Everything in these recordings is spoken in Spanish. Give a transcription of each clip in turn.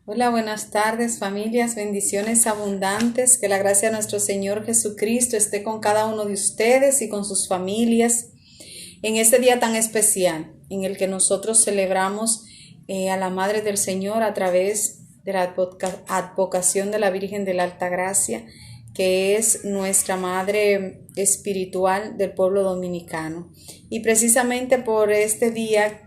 Hola, buenas tardes familias, bendiciones abundantes, que la gracia de nuestro Señor Jesucristo esté con cada uno de ustedes y con sus familias en este día tan especial en el que nosotros celebramos a la Madre del Señor a través de la advocación de la Virgen de la Alta Gracia, que es nuestra Madre espiritual del pueblo dominicano. Y precisamente por este día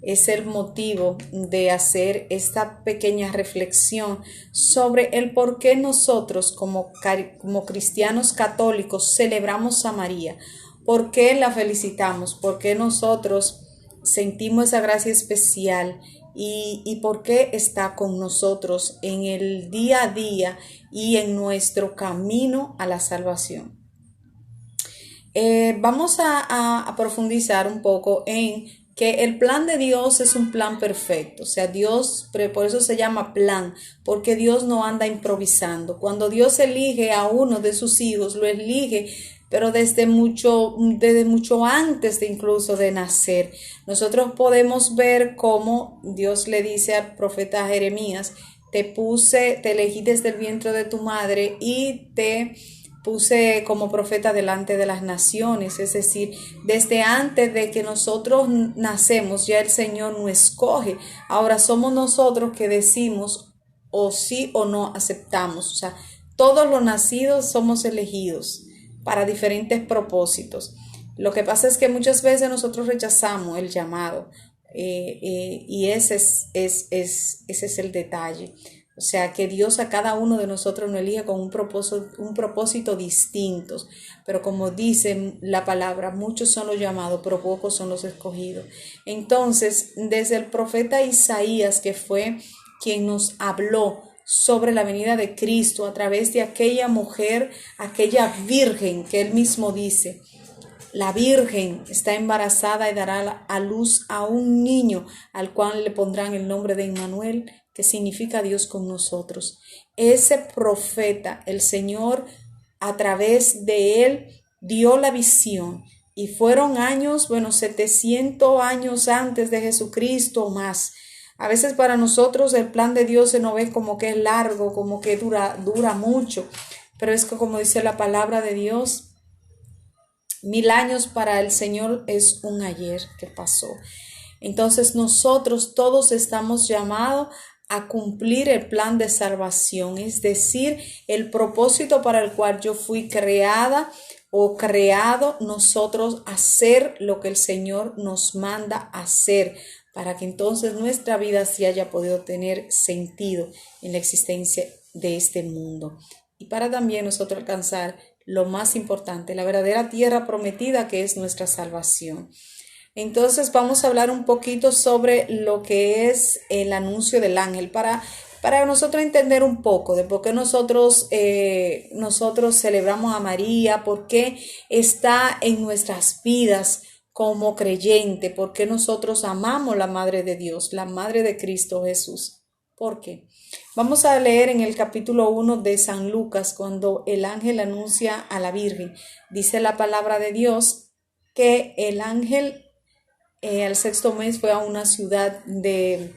es el motivo de hacer esta pequeña reflexión sobre el por qué nosotros como cristianos católicos celebramos a María, por qué la felicitamos, por qué nosotros sentimos esa gracia especial y por qué está con nosotros en el día a día y en nuestro camino a la salvación. Vamos a profundizar un poco en que el plan de Dios es un plan perfecto, o sea, Dios, por eso se llama plan, porque Dios no anda improvisando. Cuando Dios elige a uno de sus hijos, lo elige, pero desde mucho antes de incluso de nacer. Nosotros podemos ver cómo Dios le dice al profeta Jeremías: te elegí desde el vientre de tu madre y te puse como profeta delante de las naciones. Es decir, desde antes de que nosotros nacemos, ya el Señor nos escoge. Ahora somos nosotros que decimos o sí o no aceptamos. O sea, todos los nacidos somos elegidos para diferentes propósitos. Lo que pasa es que muchas veces nosotros rechazamos el llamado, y ese es el detalle. O sea, que Dios a cada uno de nosotros nos elige con un propósito distinto. Pero como dice la palabra, muchos son los llamados, pero pocos son los escogidos. Entonces, desde el profeta Isaías, que fue quien nos habló sobre la venida de Cristo a través de aquella mujer, aquella virgen que él mismo dice: la Virgen está embarazada y dará a luz a un niño al cual le pondrán el nombre de Emmanuel, que significa Dios con nosotros. Ese profeta, el Señor, a través de él dio la visión, y fueron años, 700 años antes de Jesucristo o más. A veces para nosotros el plan de Dios se nos ve como que es largo, como que dura mucho, pero es que, como dice la palabra de Dios, 1000 años para el Señor es un ayer que pasó. Entonces nosotros todos estamos llamados a cumplir el plan de salvación, es decir, el propósito para el cual yo fui creada o creado, nosotros hacer lo que el Señor nos manda hacer, para que entonces nuestra vida sí haya podido tener sentido en la existencia de este mundo, y para también nosotros alcanzar lo más importante, la verdadera tierra prometida, que es nuestra salvación. Entonces vamos a hablar un poquito sobre lo que es el anuncio del ángel, para nosotros entender un poco de por qué nosotros celebramos a María, por qué está en nuestras vidas como creyente, por qué nosotros amamos la Madre de Dios, la Madre de Cristo Jesús. ¿Por qué? Vamos a leer en el capítulo 1 de San Lucas, cuando el ángel anuncia a la Virgen. Dice la palabra de Dios que el ángel al sexto mes fue a una ciudad de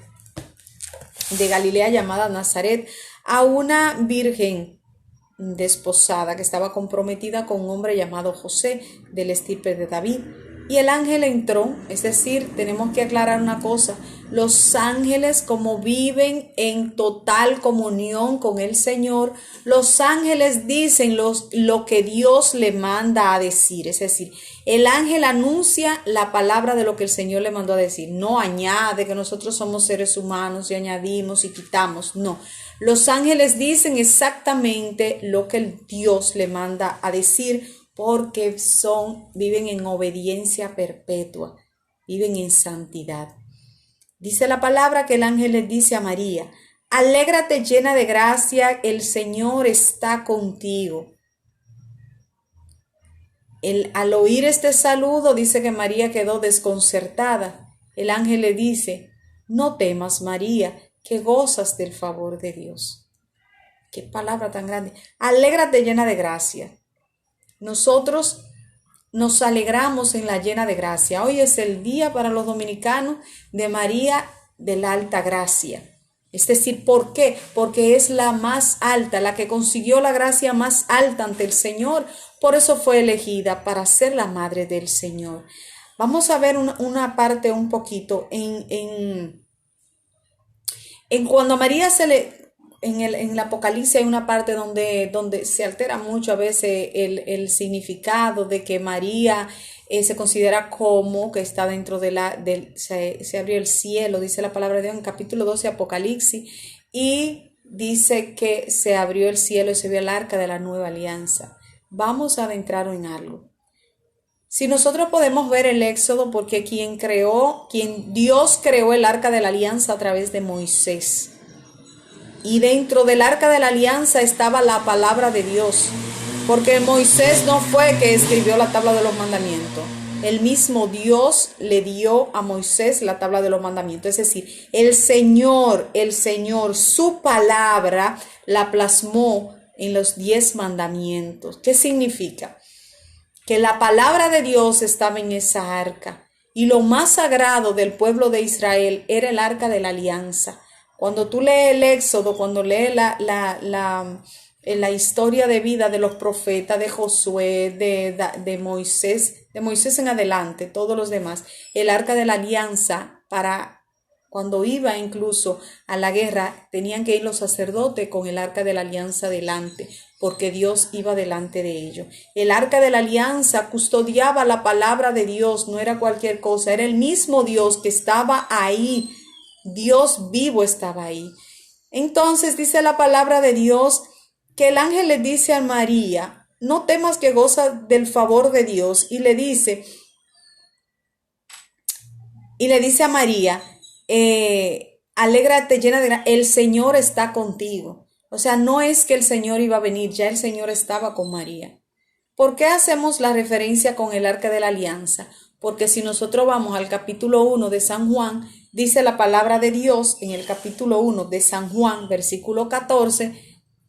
Galilea llamada Nazaret, a una virgen desposada que estaba comprometida con un hombre llamado José, del estirpe de David. Y el ángel entró. Es decir, tenemos que aclarar una cosa: los ángeles, como viven en total comunión con el Señor, los ángeles dicen lo que Dios le manda a decir. Es decir, el ángel anuncia la palabra de lo que el Señor le mandó a decir. No añade, que nosotros somos seres humanos y añadimos y quitamos. No. Los ángeles dicen exactamente lo que Dios le manda a decir, porque viven en obediencia perpetua, viven en santidad. Dice la palabra que el ángel le dice a María: alégrate llena de gracia, el Señor está contigo. Al oír este saludo, dice que María quedó desconcertada. El ángel le dice: no temas, María, que gozas del favor de Dios. Qué palabra tan grande. Alégrate llena de gracia. Nosotros nos alegramos en la llena de gracia. Hoy es el día para los dominicanos de María de la Alta Gracia. Es decir, ¿por qué? Porque es la más alta, la que consiguió la gracia más alta ante el Señor. Por eso fue elegida para ser la madre del Señor. Vamos a ver una parte un poquito en cuando a María se le... En el Apocalipsis hay una parte donde se altera mucho a veces el significado de que María se considera como que está dentro se abrió el cielo, dice la palabra de Dios en capítulo 12 Apocalipsis, y dice que se abrió el cielo y se vio el arca de la nueva alianza. Vamos a adentrar en algo. Si nosotros podemos ver el Éxodo, porque Dios creó el arca de la alianza a través de Moisés. Y dentro del arca de la alianza estaba la palabra de Dios, porque Moisés no fue que escribió la tabla de los mandamientos. El mismo Dios le dio a Moisés la tabla de los mandamientos. Es decir, el Señor, su palabra la plasmó en los 10 mandamientos. ¿Qué significa? Que la palabra de Dios estaba en esa arca. Y lo más sagrado del pueblo de Israel era el arca de la alianza. Cuando tú lees el Éxodo, cuando lees la historia de vida de los profetas, de Josué, de Moisés en adelante, todos los demás, el arca de la alianza, para cuando iba incluso a la guerra, tenían que ir los sacerdotes con el arca de la alianza delante, porque Dios iba delante de ellos. El arca de la alianza custodiaba la palabra de Dios, no era cualquier cosa, era el mismo Dios que estaba ahí. Dios vivo estaba ahí. Entonces dice la palabra de Dios que el ángel le dice a María, no temas que goza del favor de Dios, y le dice a María, alégrate llena de gracia, el Señor está contigo. O sea, no es que el Señor iba a venir, ya el Señor estaba con María. ¿Por qué hacemos la referencia con el arca de la alianza? Porque si nosotros vamos al capítulo 1 de San Juan, dice la palabra de Dios en el capítulo 1 de San Juan, versículo 14,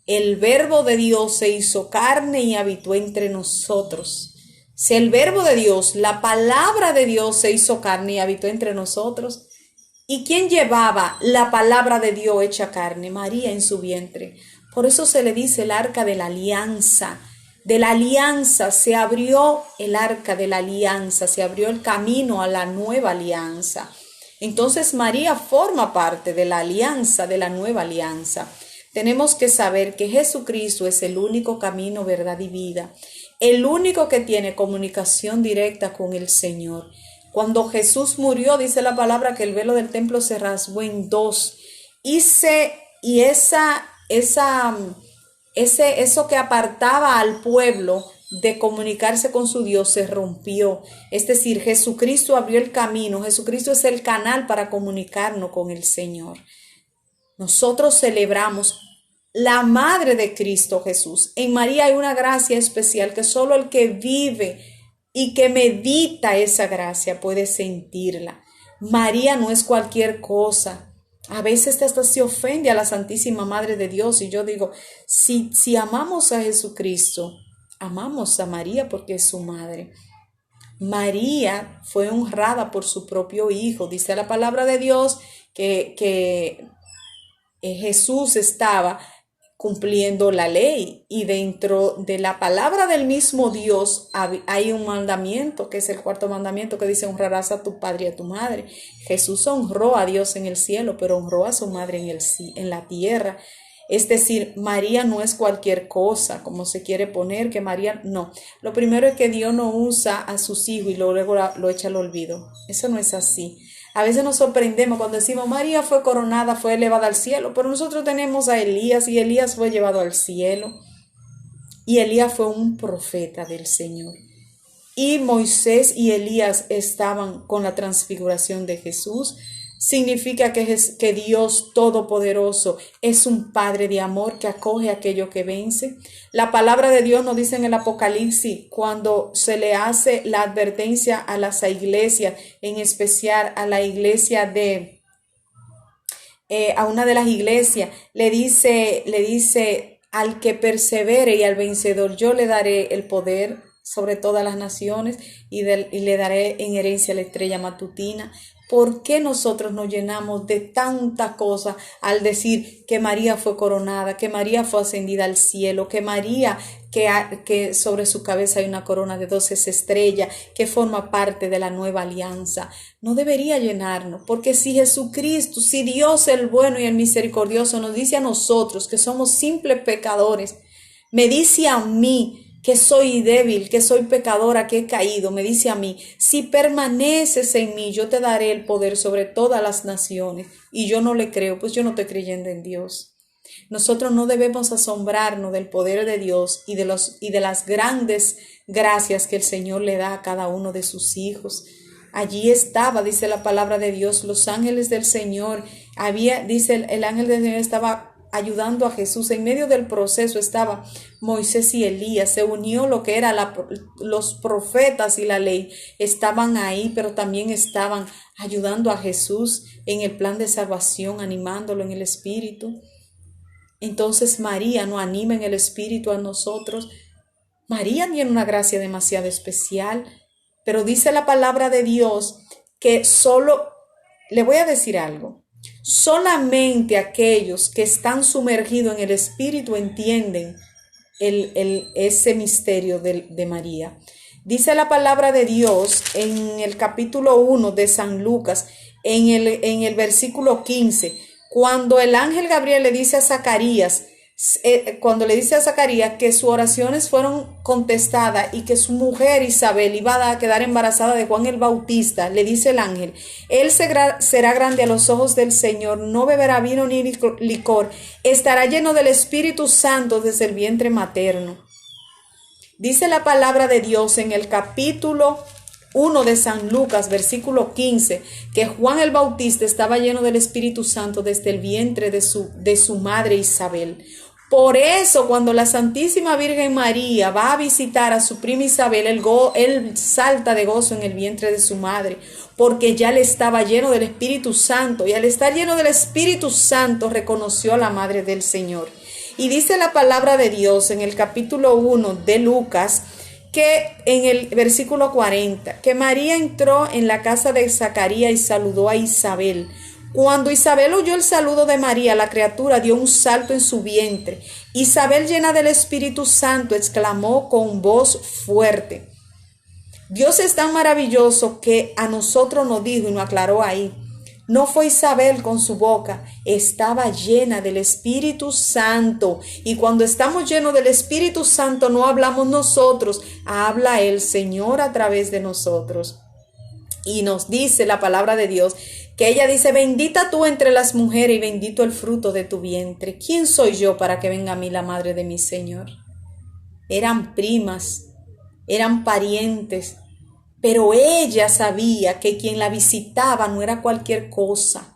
el verbo de Dios se hizo carne y habitó entre nosotros. Si el verbo de Dios, la palabra de Dios se hizo carne y habitó entre nosotros, ¿y quién llevaba la palabra de Dios hecha carne? María en su vientre. Por eso se le dice el arca de la alianza. De la alianza se abrió el arca de la alianza, se abrió el camino a la nueva alianza. Entonces María forma parte de la alianza, de la nueva alianza. Tenemos que saber que Jesucristo es el único camino, verdad y vida, el único que tiene comunicación directa con el Señor. Cuando Jesús murió, dice la palabra que el velo del templo se rasgó en dos, eso que apartaba al pueblo de comunicarse con su Dios se rompió. Es decir, Jesucristo abrió el camino. Jesucristo es el canal para comunicarnos con el Señor. Nosotros celebramos la madre de Cristo Jesús. En María hay una gracia especial que solo el que vive y que medita esa gracia puede sentirla. María no es cualquier cosa. A veces hasta se ofende a la Santísima Madre de Dios, y yo digo, si amamos a Jesucristo, amamos a María porque es su madre. María fue honrada por su propio Hijo. Dice la palabra de Dios que Jesús estaba cumpliendo la ley, y dentro de la palabra del mismo Dios hay un mandamiento, que es el 4º mandamiento, que dice: honrarás a tu padre y a tu madre. Jesús honró a Dios en el cielo, pero honró a su madre en la tierra. Es decir, María no es cualquier cosa, como se quiere poner, que María no. Lo primero es que Dios no usa a sus hijos y luego lo echa al olvido. Eso no es así. A veces nos sorprendemos cuando decimos María fue coronada, fue elevada al cielo, pero nosotros tenemos a Elías, y Elías fue llevado al cielo, y Elías fue un profeta del Señor. Y Moisés y Elías estaban con la transfiguración de Jesús. Significa que Dios Todopoderoso es un Padre de amor que acoge a aquello que vence. La palabra de Dios nos dice en el Apocalipsis, cuando se le hace la advertencia a las iglesias, en especial a la iglesia a una de las iglesias, le dice al que persevere y al vencedor, yo le daré el poder sobre todas las naciones y le daré en herencia la estrella matutina. ¿por qué nosotros nos llenamos de tanta cosa al decir que María fue coronada, que María fue ascendida al cielo, que María, que sobre su cabeza hay una corona de 12 estrellas, que forma parte de la nueva alianza? No debería llenarnos, porque si Jesucristo, si Dios el bueno y el misericordioso nos dice a nosotros que somos simples pecadores, me dice a mí que soy débil, que soy pecadora, que he caído, me dice a mí, si permaneces en mí, yo te daré el poder sobre todas las naciones, y yo no le creo, pues yo no estoy creyendo en Dios. Nosotros no debemos asombrarnos del poder de Dios y de las grandes gracias que el Señor le da a cada uno de sus hijos. Allí estaba, dice la palabra de Dios, los ángeles del Señor, dice el ángel del Señor estaba ayudando a Jesús. En medio del proceso estaba Moisés y Elías, se unió lo que eran los profetas y la ley, estaban ahí, pero también estaban ayudando a Jesús en el plan de salvación, animándolo en el Espíritu. Entonces María nos anima en el Espíritu a nosotros. María tiene una gracia demasiado especial, pero dice la palabra de Dios que le voy a decir algo, solamente aquellos que están sumergidos en el Espíritu entienden ese misterio de María. Dice la palabra de Dios en el capítulo 1 de San Lucas, en el versículo 15, cuando el ángel Gabriel le dice a Zacarías, que sus oraciones fueron contestadas y que su mujer Isabel iba a quedar embarazada de Juan el Bautista, le dice el ángel, él será grande a los ojos del Señor, no beberá vino ni licor, estará lleno del Espíritu Santo desde el vientre materno. Dice la palabra de Dios en el capítulo 1 de San Lucas, versículo 15, que Juan el Bautista estaba lleno del Espíritu Santo desde el vientre de su madre Isabel. Por eso, cuando la Santísima Virgen María va a visitar a su prima Isabel, él salta de gozo en el vientre de su madre, porque ya le estaba lleno del Espíritu Santo, y al estar lleno del Espíritu Santo reconoció a la Madre del Señor. Y dice la palabra de Dios en el capítulo 1 de Lucas, que en el versículo 40, que María entró en la casa de Zacarías y saludó a Isabel. Cuando Isabel oyó el saludo de María, la criatura dio un salto en su vientre. Isabel, llena del Espíritu Santo, exclamó con voz fuerte. Dios es tan maravilloso que a nosotros nos dijo y nos aclaró ahí. No fue Isabel con su boca, estaba llena del Espíritu Santo. Y cuando estamos llenos del Espíritu Santo, no hablamos nosotros, habla el Señor a través de nosotros. Y nos dice la palabra de Dios, que ella dice, bendita tú entre las mujeres y bendito el fruto de tu vientre. ¿Quién soy yo para que venga a mí la madre de mi Señor? Eran primas, eran parientes. Pero ella sabía que quien la visitaba no era cualquier cosa.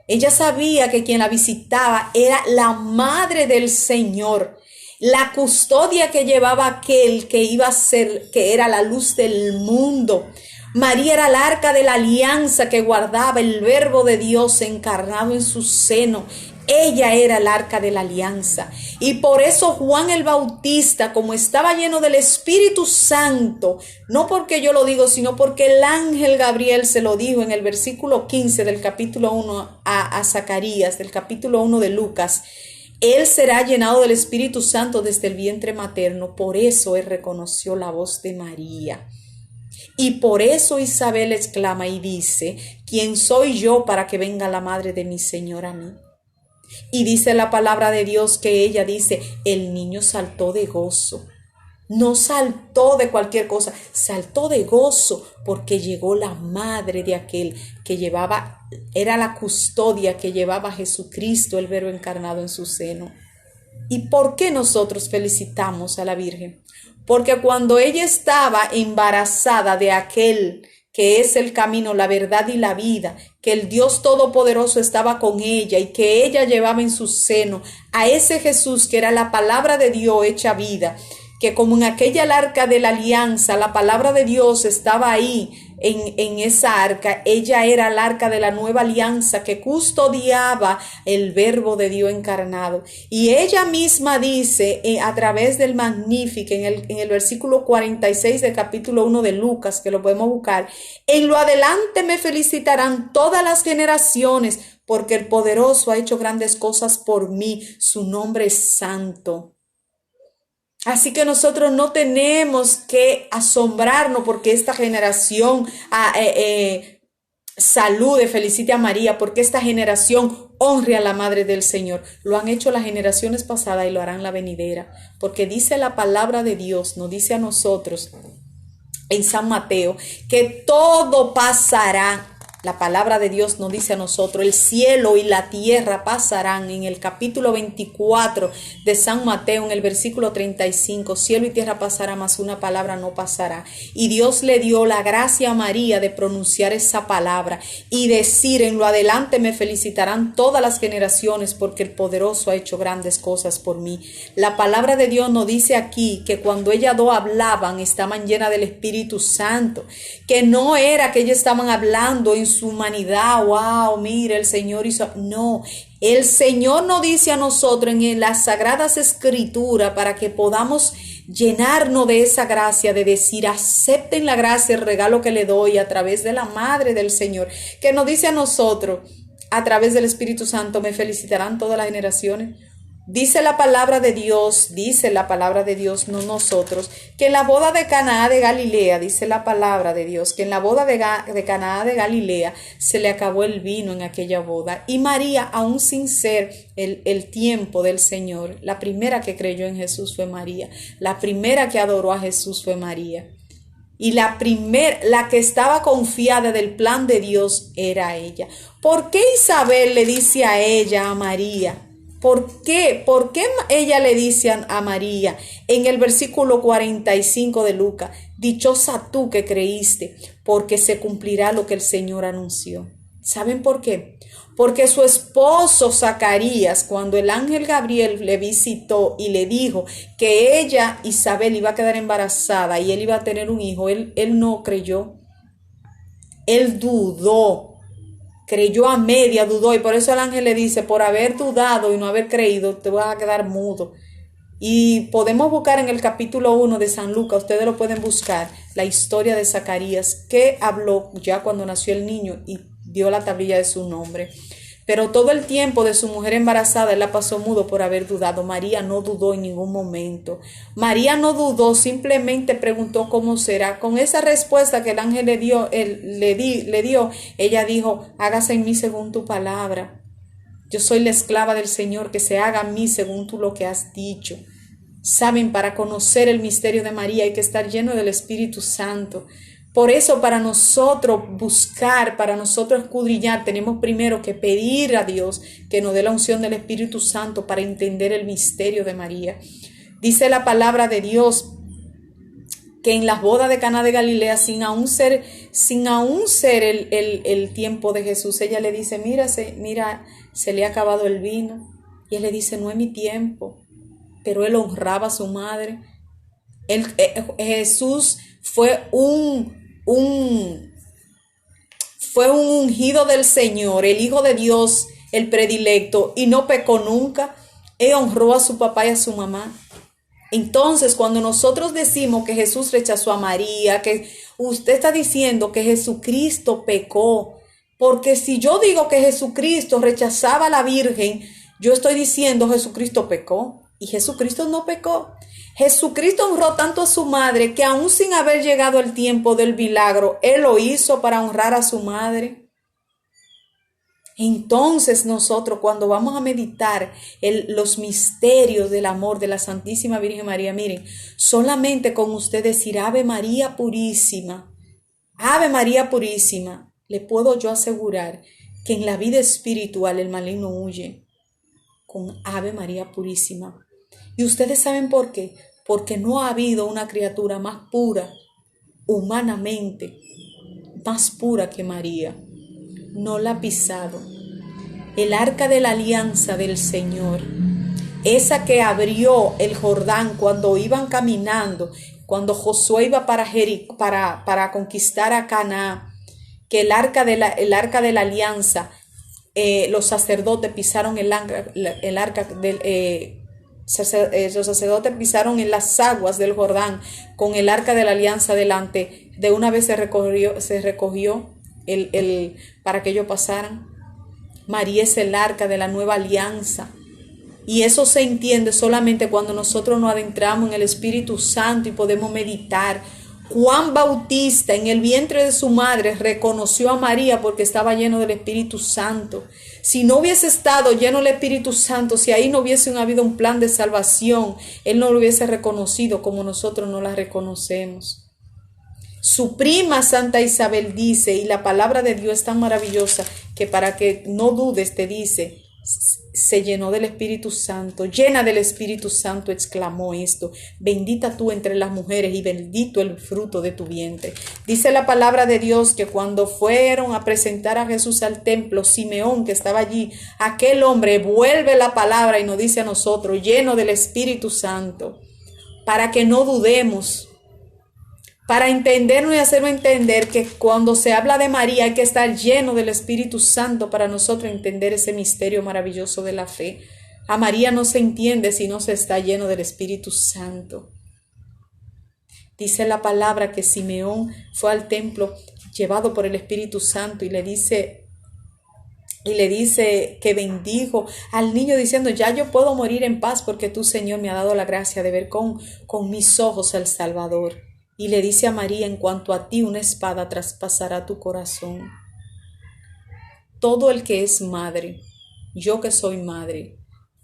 Ella sabía que quien la visitaba era la Madre del Señor, la custodia que llevaba aquel que iba a ser, que era la luz del mundo. María era el arca de la alianza que guardaba el Verbo de Dios encarnado en su seno. Ella era el arca de la alianza. Y por eso Juan el Bautista, como estaba lleno del Espíritu Santo, no porque yo lo digo, sino porque el ángel Gabriel se lo dijo en el versículo 15 del capítulo 1 a Zacarías, del capítulo 1 de Lucas, él será llenado del Espíritu Santo desde el vientre materno. Por eso él reconoció la voz de María. Y por eso Isabel exclama y dice, ¿quién soy yo para que venga la madre de mi Señor a mí? Y dice la palabra de Dios que ella dice, el niño saltó de gozo. No saltó de cualquier cosa, saltó de gozo porque llegó la madre de aquel que llevaba, era la custodia que llevaba a Jesucristo, el Verbo encarnado en su seno. ¿Y por qué nosotros felicitamos a la Virgen? Porque cuando ella estaba embarazada de aquel que es el camino, la verdad y la vida, que el Dios Todopoderoso estaba con ella y que ella llevaba en su seno a ese Jesús que era la palabra de Dios hecha vida, que como en aquella arca de la alianza, la palabra de Dios estaba ahí en esa arca. Ella era el arca de la nueva alianza que custodiaba el verbo de Dios encarnado. Y ella misma dice a través del Magnífico en el versículo 46 del capítulo 1 de Lucas, que lo podemos buscar: en lo adelante me felicitarán todas las generaciones, porque el poderoso ha hecho grandes cosas por mí, su nombre es santo. Así que nosotros no tenemos que asombrarnos porque esta generación salude, felicite a María, porque esta generación honre a la Madre del Señor. Lo han hecho las generaciones pasadas y lo harán la venidera, porque dice la palabra de Dios, nos dice a nosotros en San Mateo que todo pasará. La palabra de Dios nos dice a nosotros: el cielo y la tierra pasarán. En el capítulo 24 de San Mateo, en el versículo 35, cielo y tierra pasará, mas una palabra no pasará. Y Dios le dio la gracia a María de pronunciar esa palabra y decir: en lo adelante me felicitarán todas las generaciones, porque el poderoso ha hecho grandes cosas por mí. La palabra de Dios nos dice aquí que cuando ellas dos hablaban, estaban llenas del Espíritu Santo, que no era que ellas estaban hablando en su humanidad. Wow, mira, el Señor hizo. No, el Señor nos dice a nosotros en las Sagradas Escrituras, para que podamos llenarnos de esa gracia, de decir: acepten la gracia, el regalo que le doy a través de la Madre del Señor, que nos dice a nosotros a través del Espíritu Santo: me felicitarán todas las generaciones. Dice la palabra de Dios, no nosotros, que en la boda de Caná de Galilea, dice la palabra de Dios, que en la boda de Caná de Galilea se le acabó el vino en aquella boda. Y María, aún sin ser el tiempo del Señor, la primera que creyó en Jesús fue María. La primera que adoró a Jesús fue María. Y la que estaba confiada del plan de Dios era ella. ¿Por qué Isabel le dice a ella, a María? ¿Por qué? ¿Por qué ella le dice a María en el versículo 45 de Lucas: dichosa tú que creíste, porque se cumplirá lo que el Señor anunció? ¿Saben por qué? Porque su esposo Zacarías, cuando el ángel Gabriel le visitó y le dijo que ella, Isabel, iba a quedar embarazada y él iba a tener un hijo, él no creyó. Él dudó. Creyó a media, dudó, y por eso el ángel le dice: por haber dudado y no haber creído, te vas a quedar mudo. Y podemos buscar en el capítulo 1 de San Lucas, ustedes lo pueden buscar, la historia de Zacarías, que habló ya cuando nació el niño y dio la tablilla de su nombre. Pero todo el tiempo de su mujer embarazada, él la pasó mudo por haber dudado. María no dudó en ningún momento. María no dudó, simplemente preguntó cómo será. Con esa respuesta que el ángel le dio, ella dijo: hágase en mí según tu palabra. Yo soy la esclava del Señor, que se haga en mí según tú lo que has dicho. Saben, para conocer el misterio de María hay que estar lleno del Espíritu Santo. Por eso, para nosotros buscar, para nosotros escudriñar, tenemos primero que pedir a Dios que nos dé la unción del Espíritu Santo para entender el misterio de María. Dice la palabra de Dios que en las bodas de Caná de Galilea, sin aún ser el tiempo de Jesús, ella le dice: mira, se le ha acabado el vino. Y él le dice: no es mi tiempo. Pero él honraba a su madre. Jesús fue un ungido del Señor, el Hijo de Dios, el predilecto, y no pecó nunca. Él honró a su papá y a su mamá. Entonces, cuando nosotros decimos que Jesús rechazó a María, que usted está diciendo que Jesucristo pecó, porque si yo digo que Jesucristo rechazaba a la Virgen, yo estoy diciendo Jesucristo pecó, y Jesucristo no pecó. Jesucristo honró tanto a su madre que aún sin haber llegado el tiempo del milagro, Él lo hizo para honrar a su madre. Entonces nosotros, cuando vamos a meditar los misterios del amor de la Santísima Virgen María, miren, solamente con usted decir Ave María Purísima, le puedo yo asegurar que en la vida espiritual el maligno huye con Ave María Purísima. ¿Y ustedes saben por qué? Porque no ha habido una criatura más pura, humanamente, más pura que María. No la ha pisado. El arca de la alianza del Señor, esa que abrió el Jordán cuando iban caminando, cuando Josué iba para conquistar a Canaán, que el arca de la alianza, los sacerdotes pisaron los sacerdotes pisaron en las aguas del Jordán con el arca de la alianza delante. De una vez se recogió para que ellos pasaran. María es el arca de la nueva alianza. Y eso se entiende solamente cuando nosotros nos adentramos en el Espíritu Santo y podemos meditar. Juan Bautista en el vientre de su madre reconoció a María porque estaba lleno del Espíritu Santo. Si no hubiese estado lleno del Espíritu Santo, si ahí no hubiese habido un plan de salvación, él no lo hubiese reconocido como nosotros no la reconocemos. Su prima Santa Isabel dice, y la palabra de Dios es tan maravillosa que para que no dudes te dice, se llenó del Espíritu Santo, llena del Espíritu Santo, exclamó esto: bendita tú entre las mujeres y bendito el fruto de tu vientre. Dice la palabra de Dios que cuando fueron a presentar a Jesús al templo, Simeón, que estaba allí, aquel hombre vuelve la palabra y nos dice a nosotros, lleno del Espíritu Santo, para que no dudemos, para entendernos y hacernos entender que cuando se habla de María hay que estar lleno del Espíritu Santo para nosotros entender ese misterio maravilloso de la fe. A María no se entiende si no se está lleno del Espíritu Santo. Dice la palabra que Simeón fue al templo llevado por el Espíritu Santo y le dice que bendijo al niño diciendo, ya yo puedo morir en paz porque tú, Señor, me has dado la gracia de ver con mis ojos al Salvador. Y le dice a María, en cuanto a ti una espada traspasará tu corazón. Todo el que es madre, yo que soy madre,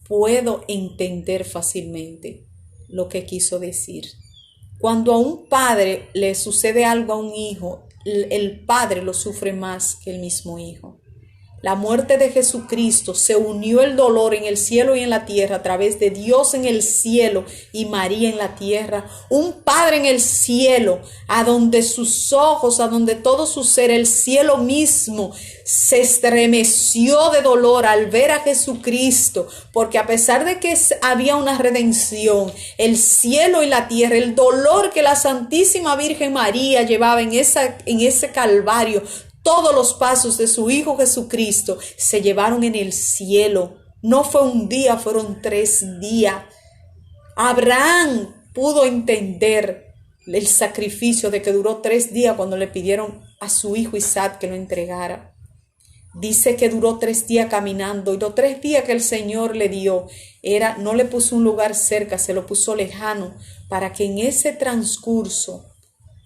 puedo entender fácilmente lo que quiso decir. Cuando a un padre le sucede algo a un hijo, el padre lo sufre más que el mismo hijo. La muerte de Jesucristo se unió el dolor en el cielo y en la tierra a través de Dios en el cielo y María en la tierra. Un Padre en el cielo, a donde sus ojos, a donde todo su ser, el cielo mismo, se estremeció de dolor al ver a Jesucristo, porque a pesar de que había una redención, el cielo y la tierra, el dolor que la Santísima Virgen María llevaba en ese Calvario, todos los pasos de su Hijo Jesucristo se llevaron en el cielo. No fue un día, fueron 3 días. Abraham pudo entender el sacrificio de que duró 3 días cuando le pidieron a su hijo Isaac que lo entregara. Dice que duró 3 días caminando y los 3 días que el Señor le dio, no le puso un lugar cerca, se lo puso lejano para que en ese transcurso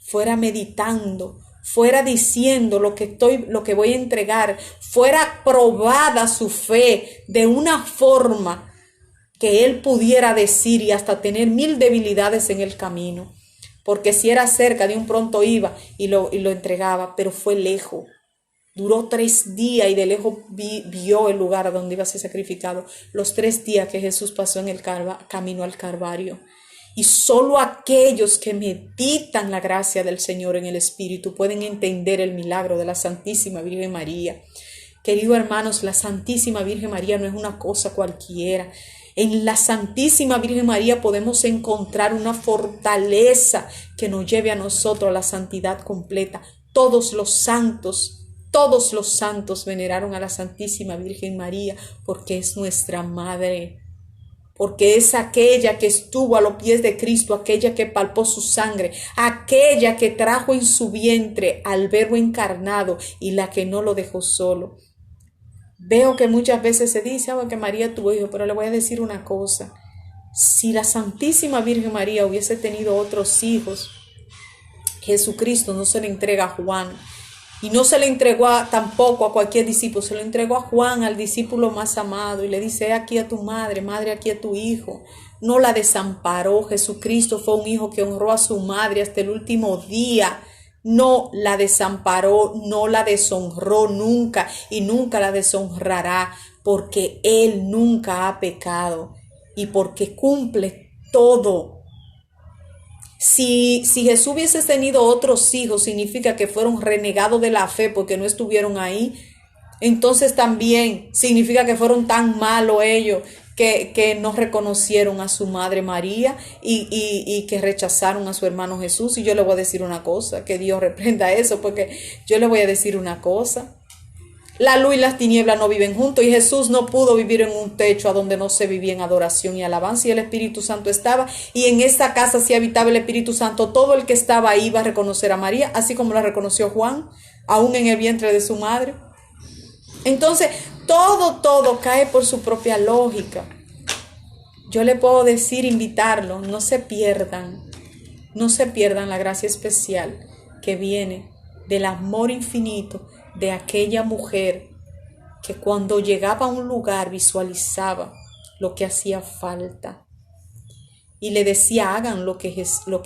fuera meditando, fuera diciendo lo que voy a entregar, fuera probada su fe de una forma que él pudiera decir y hasta tener 1000 debilidades en el camino. Porque si era cerca, de un pronto iba y lo entregaba, pero fue lejos. Duró 3 días y de lejos vio el lugar donde iba a ser sacrificado. Los 3 días que Jesús pasó en el camino al Calvario. Y solo aquellos que meditan la gracia del Señor en el Espíritu pueden entender el milagro de la Santísima Virgen María. Queridos hermanos, la Santísima Virgen María no es una cosa cualquiera. En la Santísima Virgen María podemos encontrar una fortaleza que nos lleve a nosotros a la santidad completa. Todos los santos veneraron a la Santísima Virgen María porque es nuestra Madre. Porque es aquella que estuvo a los pies de Cristo, aquella que palpó su sangre, aquella que trajo en su vientre al Verbo encarnado y la que no lo dejó solo. Veo que muchas veces se dice que María tuvo hijo, pero le voy a decir una cosa. Si la Santísima Virgen María hubiese tenido otros hijos, Jesucristo no se le entrega a Juan. Y no se le entregó tampoco a cualquier discípulo, se lo entregó a Juan, al discípulo más amado, y le dice, aquí a tu madre, madre, aquí a tu hijo. No la desamparó. Jesucristo fue un hijo que honró a su madre hasta el último día. No la desamparó, no la deshonró nunca y nunca la deshonrará, porque Él nunca ha pecado y porque cumple todo. Si Jesús hubiese tenido otros hijos, significa que fueron renegados de la fe porque no estuvieron ahí. Entonces también significa que fueron tan malos ellos que no reconocieron a su madre María y que rechazaron a su hermano Jesús. Y yo le voy a decir una cosa, que Dios reprenda eso, porque yo le voy a decir una cosa. La luz y las tinieblas no viven juntos, y Jesús no pudo vivir en un techo a donde no se vivía en adoración y alabanza, y el Espíritu Santo estaba, y en esta casa si habitaba el Espíritu Santo, todo el que estaba ahí iba a reconocer a María, así como la reconoció Juan, aún en el vientre de su madre. Entonces, todo cae por su propia lógica. Yo le puedo decir, invitarlo, no se pierdan la gracia especial que viene del amor infinito de aquella mujer que cuando llegaba a un lugar visualizaba lo que hacía falta y le decía, hagan lo que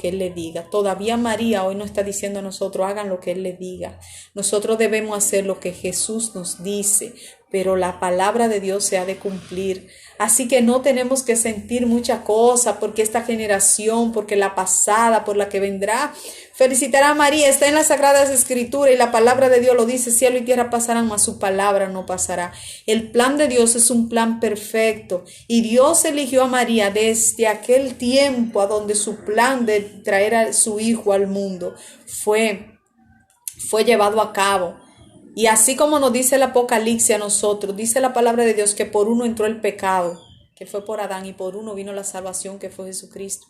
Él le diga. Todavía María hoy nos está diciendo a nosotros, hagan lo que Él le diga. Nosotros debemos hacer lo que Jesús nos dice, pero la palabra de Dios se ha de cumplir. Así que no tenemos que sentir mucha cosa porque esta generación, porque la pasada, por la que vendrá. Felicitar a María, está en las Sagradas Escrituras y la palabra de Dios lo dice, cielo y tierra pasarán, mas su palabra no pasará. El plan de Dios es un plan perfecto y Dios eligió a María desde aquel tiempo a donde su plan de traer a su hijo al mundo fue llevado a cabo. Y así como nos dice el Apocalipsis a nosotros, dice la palabra de Dios que por uno entró el pecado, que fue por Adán, y por uno vino la salvación, que fue Jesucristo.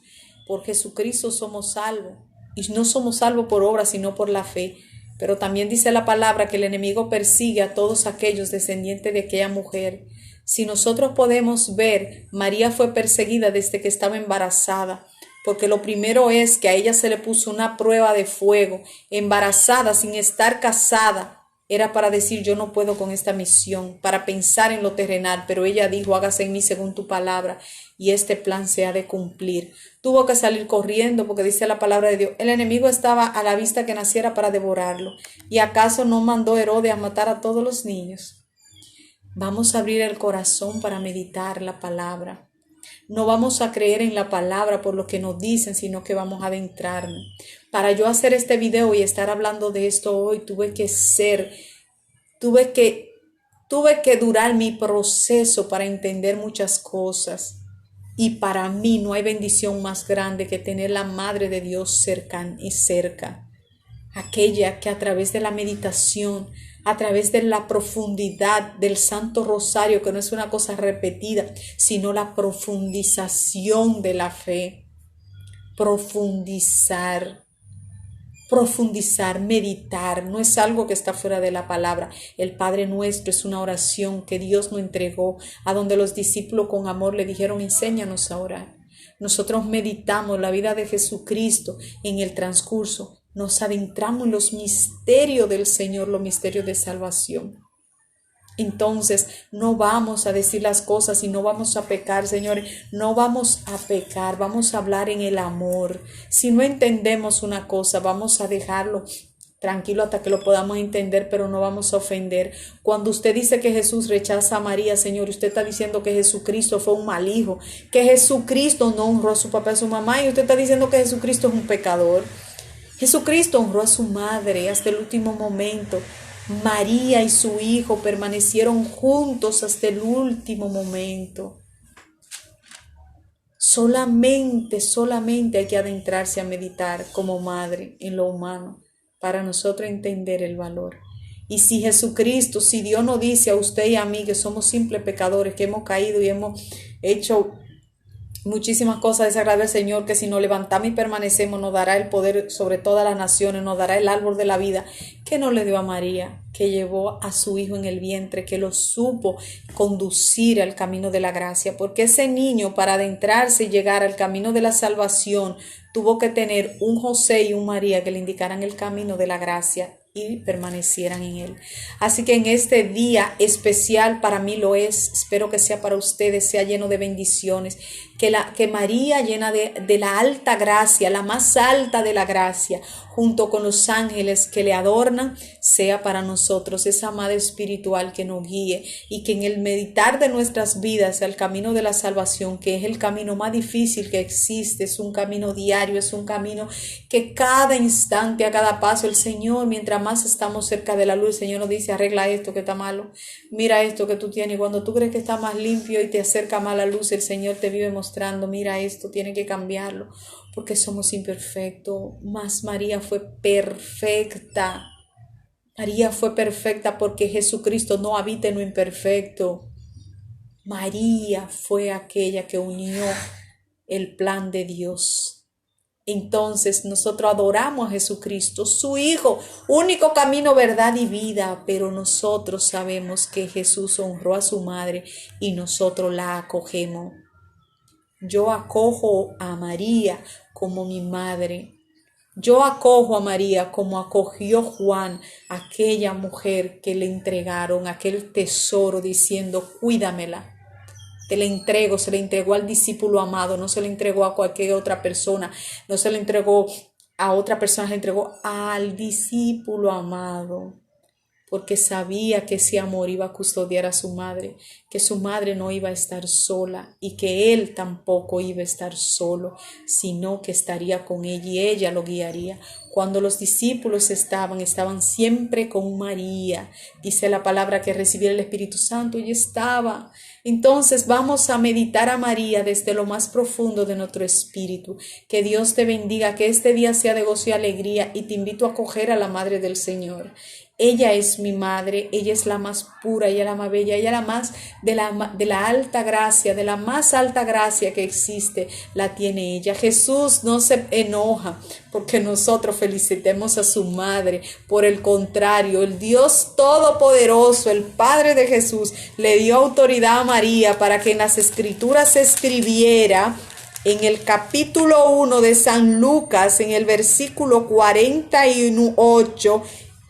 Por Jesucristo somos salvos. Y no somos salvos por obras, sino por la fe. Pero también dice la palabra que el enemigo persigue a todos aquellos descendientes de aquella mujer. Si nosotros podemos ver, María fue perseguida desde que estaba embarazada. Porque lo primero es que a ella se le puso una prueba de fuego, embarazada, sin estar casada. Era para decir, yo no puedo con esta misión, para pensar en lo terrenal, pero ella dijo, hágase en mí según tu palabra, y este plan se ha de cumplir. Tuvo que salir corriendo, porque dice la palabra de Dios, el enemigo estaba a la vista que naciera para devorarlo. ¿Y acaso no mandó Herodes a matar a todos los niños? Vamos a abrir el corazón para meditar la palabra. No vamos a creer en la palabra por lo que nos dicen, sino que vamos a adentrarnos. Para yo hacer este video y estar hablando de esto hoy, tuve que durar mi proceso para entender muchas cosas. Y para mí no hay bendición más grande que tener la Madre de Dios cerca. Aquella que a través de la meditación, a través de la profundidad del Santo Rosario, que no es una cosa repetida, sino la profundización de la fe. Profundizar, meditar, no es algo que está fuera de la palabra. El Padre Nuestro es una oración que Dios nos entregó, a donde los discípulos con amor le dijeron, enséñanos a orar. Nosotros meditamos la vida de Jesucristo en el transcurso. Nos adentramos en los misterios del Señor, los misterios de salvación. Entonces no vamos a decir las cosas y no vamos a pecar, señores. No vamos a pecar, vamos a hablar en el amor. Si no entendemos una cosa, vamos a dejarlo tranquilo hasta que lo podamos entender, pero no vamos a ofender. Cuando usted dice que Jesús rechaza a María, Señor, usted está diciendo que Jesucristo fue un mal hijo, que Jesucristo no honró a su papá y a su mamá, y usted está diciendo que Jesucristo es un pecador. Jesucristo honró a su madre hasta el último momento. María y su hijo permanecieron juntos hasta el último momento. Solamente hay que adentrarse a meditar como madre en lo humano para nosotros entender el valor. Y si Jesucristo, si Dios nos dice a usted y a mí que somos simples pecadores, que hemos caído y hemos hecho muchísimas cosas desagradables al Señor, que si nos levantamos y permanecemos nos dará el poder sobre todas las naciones, nos dará el árbol de la vida, que no le dio a María, que llevó a su hijo en el vientre, que lo supo conducir al camino de la gracia, porque ese niño, para adentrarse y llegar al camino de la salvación, tuvo que tener un José y un María que le indicaran el camino de la gracia y permanecieran en él. Así que en este día especial, para mí lo es, espero que sea para ustedes, sea lleno de bendiciones, que María, llena de la alta gracia, la más alta de la gracia, junto con los ángeles que le adornan, sea para nosotros esa madre espiritual que nos guíe, y que en el meditar de nuestras vidas al camino de la salvación, que es el camino más difícil que existe, es un camino diario, es un camino que cada instante, a cada paso, el Señor, mientras más estamos cerca de la luz, el Señor nos dice, arregla esto que está malo, mira esto que tú tienes. Y cuando tú crees que está más limpio y te acerca más la luz, el Señor te vive mostrando, mira esto, tiene que cambiarlo, porque somos imperfectos. Mas María fue perfecta. María fue perfecta porque Jesucristo no habita en lo imperfecto. María fue aquella que unió el plan de Dios. Entonces nosotros adoramos a Jesucristo, su Hijo, único camino, verdad y vida, pero nosotros sabemos que Jesús honró a su madre y nosotros la acogemos. Yo acojo a María como mi madre. Yo acojo a María como acogió Juan, aquella mujer que le entregaron aquel tesoro diciendo, cuídamela. Te la entrego, se le entregó al discípulo amado, no se le entregó a cualquier otra persona, no se le entregó a otra persona, se le entregó al discípulo amado, porque sabía que ese amor iba a custodiar a su madre, que su madre no iba a estar sola y que él tampoco iba a estar solo, sino que estaría con ella y ella lo guiaría. Cuando los discípulos estaban siempre con María. Dice la palabra que recibía el Espíritu Santo y estaba. Entonces vamos a meditar a María desde lo más profundo de nuestro espíritu. Que Dios te bendiga, que este día sea de gozo y alegría, y te invito a acoger a la Madre del Señor. Ella es mi madre, ella es la más pura, ella es la más bella, ella es la más de la alta gracia, de la más alta gracia que existe, la tiene ella. Jesús no se enoja porque nosotros felicitemos a su madre. Por el contrario, el Dios Todopoderoso, el Padre de Jesús, le dio autoridad a María para que en las Escrituras se escribiera en el capítulo 1 de San Lucas, en el versículo 48,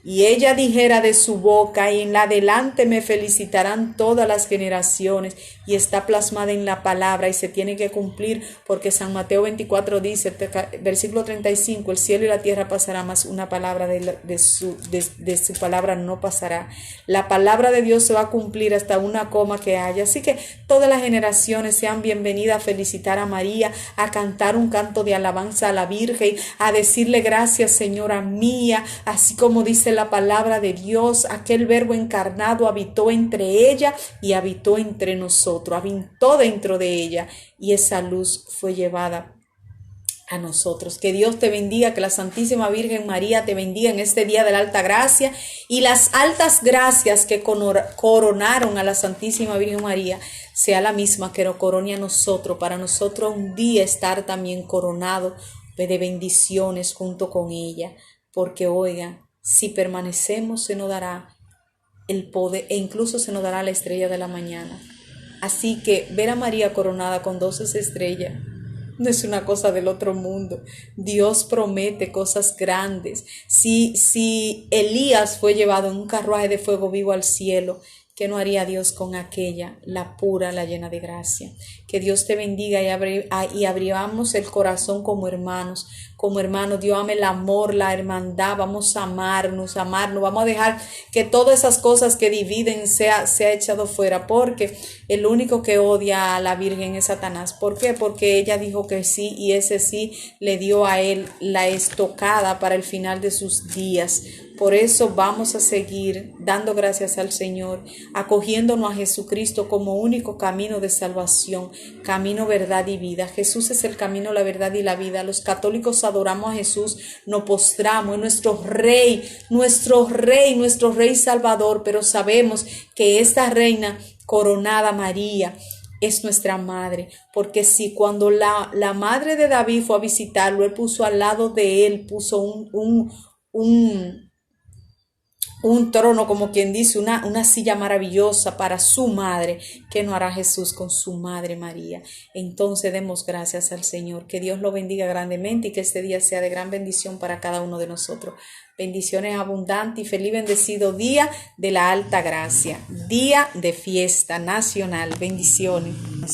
y ella dijera de su boca, y en la adelante me felicitarán todas las generaciones. Y está plasmada en la palabra y se tiene que cumplir, porque San Mateo 24 dice, versículo 35, el cielo y la tierra pasará, mas una palabra de su palabra no pasará. La palabra de Dios se va a cumplir hasta una coma que haya. Así que todas las generaciones sean bienvenidas a felicitar a María, a cantar un canto de alabanza a la Virgen, a decirle gracias, Señora mía, así como dice la palabra de Dios, aquel verbo encarnado habitó entre ella y habitó entre nosotros, habitó dentro de ella, y esa luz fue llevada a nosotros. Que Dios te bendiga, que la Santísima Virgen María te bendiga en este día de la alta gracia, y las altas gracias que coronaron a la Santísima Virgen María sea la misma que nos corone a nosotros, para nosotros un día estar también coronado de bendiciones junto con ella, porque oiga, si permanecemos se nos dará el poder e incluso se nos dará la estrella de la mañana. Así que ver a María coronada con 12 estrellas no es una cosa del otro mundo. Dios promete cosas grandes. Si Elías fue llevado en un carruaje de fuego vivo al cielo, ¿qué no haría Dios con aquella, la pura, la llena de gracia? Que Dios te bendiga y abramos el corazón como hermanos. Como hermanos, Dios ama el amor, la hermandad. Vamos a amarnos. Vamos a dejar que todas esas cosas que dividen sea echado fuera, porque el único que odia a la Virgen es Satanás. ¿Por qué? Porque ella dijo que sí, y ese sí le dio a él la estocada para el final de sus días. Por eso vamos a seguir dando gracias al Señor, acogiéndonos a Jesucristo como único camino de salvación, camino, verdad y vida. Jesús es el camino, la verdad y la vida. Los católicos adoramos a Jesús, nos postramos, es nuestro Rey Salvador, pero sabemos que esta reina coronada, María, es nuestra madre, porque si cuando la madre de David fue a visitarlo, él puso al lado de él, puso un trono, como quien dice, una silla maravillosa para su madre. ¿Qué no hará Jesús con su madre María? Entonces demos gracias al Señor. Que Dios lo bendiga grandemente y que este día sea de gran bendición para cada uno de nosotros. Bendiciones abundantes y feliz bendecido día de la alta gracia, día de fiesta nacional. Bendiciones.